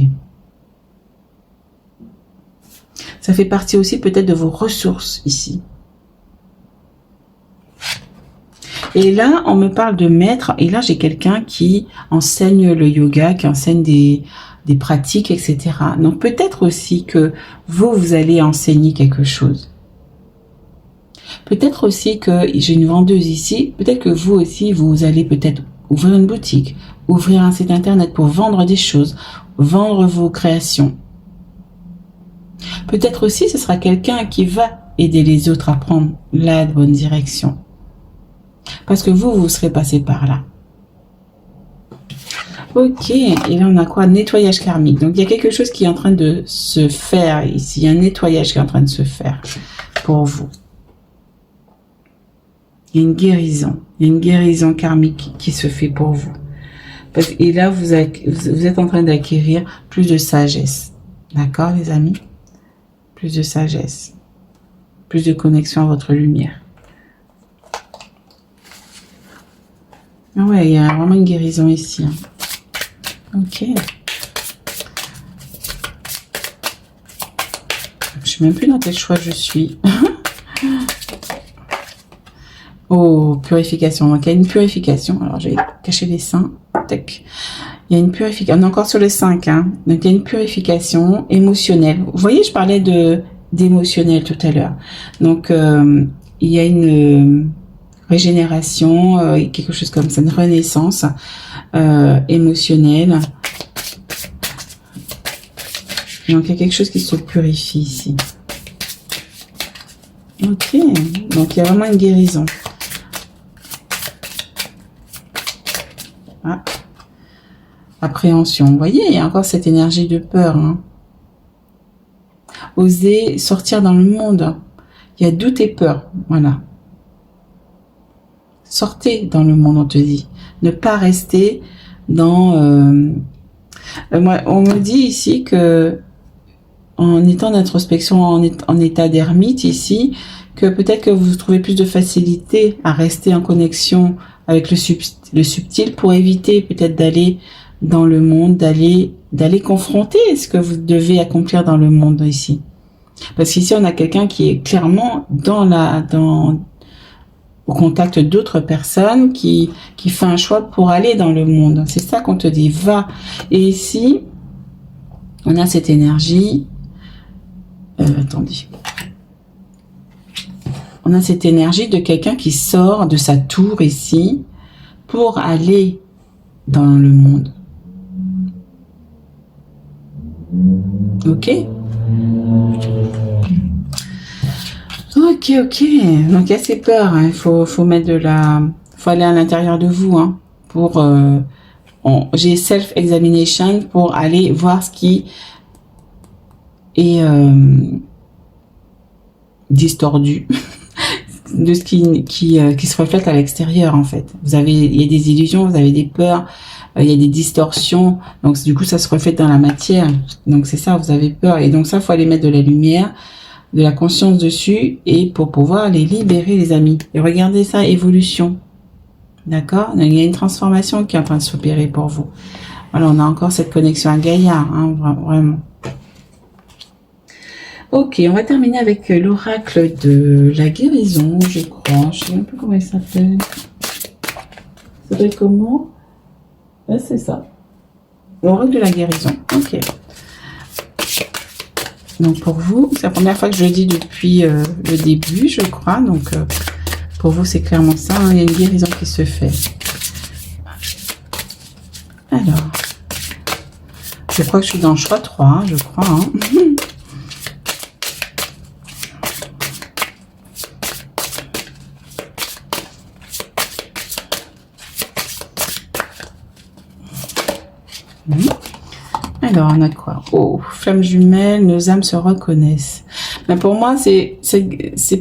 Ça fait partie aussi peut-être de vos ressources ici. Et là, on me parle de maître. Et là, j'ai quelqu'un qui enseigne le yoga, qui enseigne des pratiques, etc. Donc, peut-être aussi que vous allez enseigner quelque chose. Peut-être aussi que j'ai une vendeuse ici. Peut-être que vous aussi, vous allez peut-être ouvrir une boutique, ouvrir un site internet pour vendre des choses, vendre vos créations. Peut-être aussi, ce sera quelqu'un qui va aider les autres à prendre la bonne direction. Parce que vous serez passé par là. Ok, et là on a quoi? Nettoyage karmique. Donc il y a quelque chose qui est en train de se faire ici. Il y a un nettoyage qui est en train de se faire pour vous. Il y a une guérison. Il y a une guérison karmique qui se fait pour vous. Et là, vous êtes en train d'acquérir plus de sagesse. D'accord, les amis? Plus de sagesse. Plus de connexion à votre lumière. Ah ouais, il y a vraiment une guérison ici. Hein. Ok. Je sais même plus dans quel choix je suis. Oh, purification. Donc, il y a une purification. Alors, je vais cacher les seins. Tac. Il y a une purification. On est encore sur les 5. Hein. Donc, il y a une purification émotionnelle. Vous voyez, je parlais d'émotionnel tout à l'heure. Donc, il y a une régénération, quelque chose comme ça, une renaissance émotionnelle. Donc, il y a quelque chose qui se purifie ici. Ok. Donc, il y a vraiment une guérison. Ah. Appréhension. Vous voyez, il y a encore cette énergie de peur. Hein. Oser sortir dans le monde. Il y a doute et peur. Voilà. Sortez dans le monde, on te dit. Ne pas rester dans... moi, on me dit ici que en étant d'introspection, en état d'ermite ici, que peut-être que vous trouvez plus de facilité à rester en connexion avec le subtil pour éviter peut-être d'aller dans le monde, d'aller confronter ce que vous devez accomplir dans le monde ici. Parce qu'ici, on a quelqu'un qui est clairement au contact d'autres personnes, qui fait un choix pour aller dans le monde. C'est ça qu'on te dit, va. Et ici, on a cette énergie. Attendez. On a cette énergie de quelqu'un qui sort de sa tour ici pour aller dans le monde. Ok? Ok. Donc, il y a ces peurs. Hein. Il faut mettre faut aller à l'intérieur de vous. Hein, pour... j'ai self-examination pour aller voir ce qui est distordu. De ce qui se reflète à l'extérieur en fait. Il y a des illusions, vous avez des peurs, il y a des distorsions, donc du coup ça se reflète dans la matière. Donc c'est ça, vous avez peur et donc ça faut aller mettre de la lumière, de la conscience dessus et pour pouvoir les libérer les amis. Et regardez ça, évolution. D'accord? Il y a une transformation qui est en train de s'opérer pour vous. Voilà, on a encore cette connexion à Gaïa, hein, vraiment. Ok, on va terminer avec l'oracle de la guérison, je crois. Je ne sais même plus comment il s'appelle. Ça s'appelle comment? Ouais, c'est ça. L'oracle de la guérison. Ok. Donc pour vous, c'est la première fois que je le dis depuis le début, je crois. Donc pour vous, c'est clairement ça. Hein. Il y a une guérison qui se fait. Alors, je crois que je suis dans le choix 3, hein, je crois. Hein. Alors, on a quoi? Oh, flamme jumelle, nos âmes se reconnaissent. Mais pour moi, c'est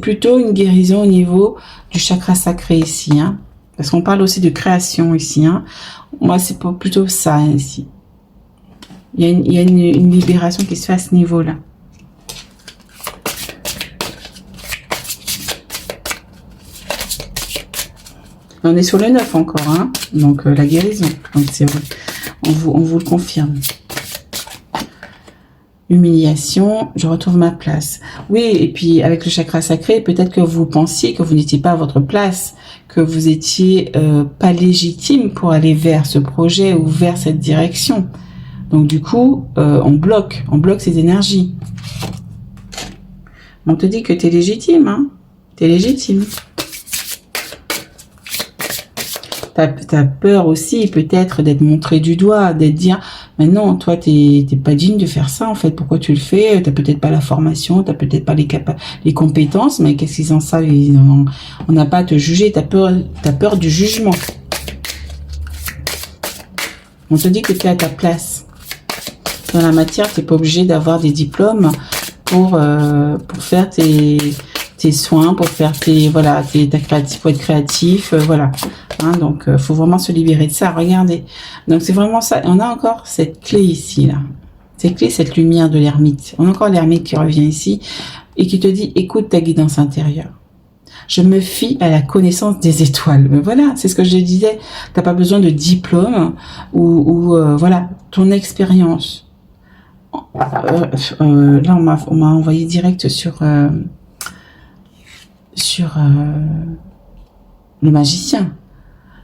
plutôt une guérison au niveau du chakra sacré ici, hein. Parce qu'on parle aussi de création ici, hein. Moi, c'est plutôt ça, ici. Il y a une libération qui se fait à ce niveau-là. On est sur le 9 encore, hein. Donc, la guérison. Donc, c'est vrai. On vous le confirme. Humiliation, je retrouve ma place. Oui, et puis avec le chakra sacré, peut-être que vous pensiez que vous n'étiez pas à votre place, que vous étiez pas légitime pour aller vers ce projet ou vers cette direction. Donc du coup, on bloque ces énergies. On te dit que tu es légitime, hein. Tu es légitime. T'as peur aussi peut-être d'être montré du doigt, d'être dire mais non, toi t'es pas digne de faire ça en fait, pourquoi tu le fais? T'as peut-être pas la formation, t'as peut-être pas les compétences, mais qu'est-ce qu'ils en savent? On n'a pas à te juger, t'as peur du jugement. On te dit que tu es à ta place. Dans la matière, t'es pas obligé d'avoir des diplômes pour faire tes soins, pour faire pour être créatif, voilà. Hein, donc, faut vraiment se libérer de ça. Regardez. Donc, c'est vraiment ça. On a encore cette clé ici, là. Cette clé, cette lumière de l'ermite. On a encore l'ermite qui revient ici et qui te dit, écoute ta guidance intérieure. Je me fie à la connaissance des étoiles. Mais voilà, c'est ce que je disais. T'as pas besoin de diplôme ou voilà, ton expérience. Là, on m'a envoyé direct sur le magicien.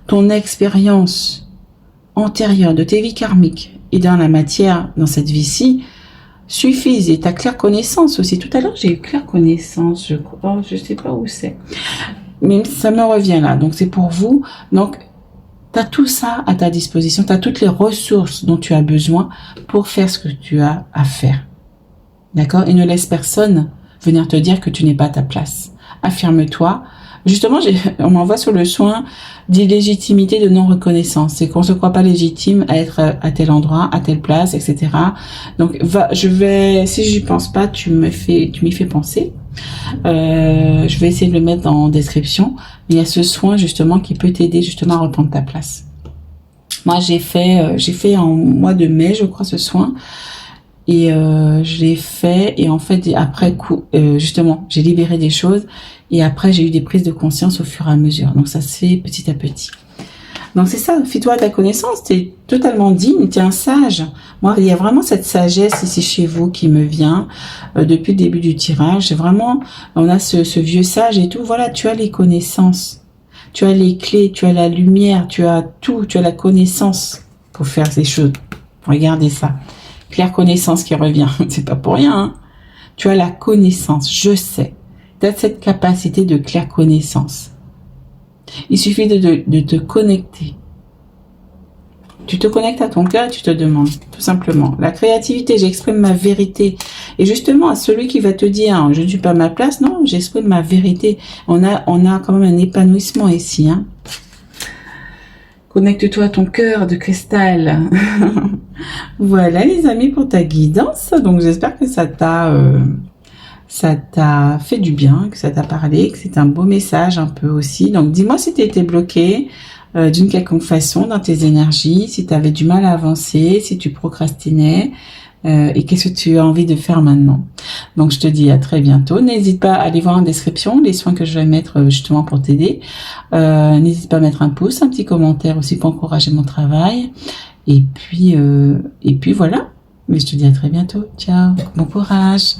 Ton expérience antérieure de tes vies karmiques et dans la matière, dans cette vie-ci, suffisent. Et ta claire connaissance aussi. Tout à l'heure, j'ai eu claire connaissance, je crois. Oh, je sais pas où c'est. Mais ça me revient là. Donc, c'est pour vous. Donc, tu as tout ça à ta disposition. Tu as toutes les ressources dont tu as besoin pour faire ce que tu as à faire. D'accord? Et ne laisse personne venir te dire que tu n'es pas à ta place. Affirme-toi. Justement, on m'envoie sur le soin d'illégitimité de non-reconnaissance. C'est qu'on se croit pas légitime à être à tel endroit, à telle place, etc. Donc, si j'y pense pas, tu m'y fais penser. Je vais essayer de le mettre en description. Mais il y a ce soin, justement, qui peut t'aider, justement, à reprendre ta place. Moi, j'ai fait en mois de mai, je crois, ce soin. Et je l'ai fait. Et en fait, après coup, justement, j'ai libéré des choses. Et après, j'ai eu des prises de conscience au fur et à mesure. Donc, ça se fait petit à petit. Donc, c'est ça. Fie-toi à ta connaissance. Tu es totalement digne. Tu es un sage. Moi, il y a vraiment cette sagesse ici chez vous qui me vient depuis le début du tirage. C'est vraiment, on a ce vieux sage et tout. Voilà, tu as les connaissances. Tu as les clés. Tu as la lumière. Tu as tout. Tu as la connaissance pour faire ces choses. Regardez ça. Claire connaissance qui revient. C'est pas pour rien, hein. Tu as la connaissance. Je sais. Tu as cette capacité de claire connaissance. Il suffit de te connecter. Tu te connectes à ton cœur et tu te demandes, tout simplement. La créativité, j'exprime ma vérité. Et justement, à celui qui va te dire, je ne suis pas à ma place, non, j'exprime ma vérité. On a quand même un épanouissement ici, hein. Connecte-toi à ton cœur de cristal. Voilà, les amis, pour ta guidance. Donc, j'espère que ça t'a fait du bien, que ça t'a parlé, que c'est un beau message un peu aussi. Donc, dis-moi si tu étais bloqué d'une quelconque façon dans tes énergies, si tu avais du mal à avancer, si tu procrastinais, et qu'est-ce que tu as envie de faire maintenant. Donc, je te dis à très bientôt. N'hésite pas à aller voir en description les soins que je vais mettre justement pour t'aider. N'hésite pas à mettre un pouce, un petit commentaire aussi pour encourager mon travail. Et puis voilà. Mais je te dis à très bientôt. Ciao. Bon courage.